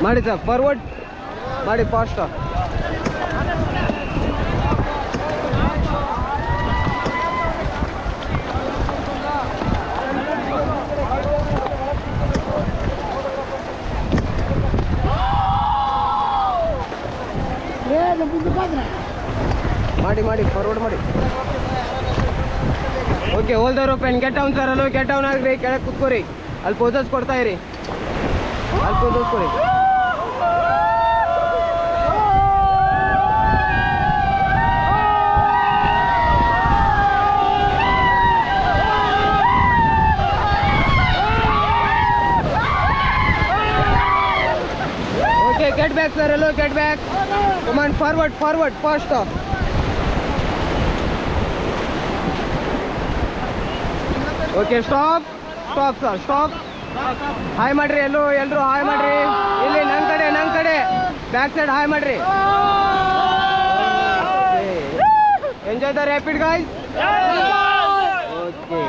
ಮಾಡಿ sir, forward ಮಾಡಿ fast. ಮಾಡಿ ಫಾರ್ವರ್ಡ್ ಮಾಡಿ. Okay, holder open. Get down sir. ಅಲ್ಲೋ ಗೆಟ್ ಡೌನ್ ಆಗ್ರಿ, ಕೆಳಗೆ ಕೂತ್ಕೋರಿ. ಅಲ್ಲಿ ಪೋಸಸ್ ಕೊಡ್ತಾ ಇರಿ, ಅಲ್ಲಿ ಪೋಸಸ್ ಕೊಡಿ. Okay, get back sir. ಅಲ್ಲೋ get back. Command forward fast. Okay, stop sir, stop. Hi ಮಾಡ್ರಿ, ಎಲ್ಲರೂ ಹಾಯ್ ಮಾಡ್ರಿ. ಇಲ್ಲಿ ನನ್ನ ಕಡೆ ಬ್ಯಾಕ್ ಸೈಡ್ ಹಾಯ್ ಮಾಡ್ರಿ. Enjoy the rapid guys. Okay.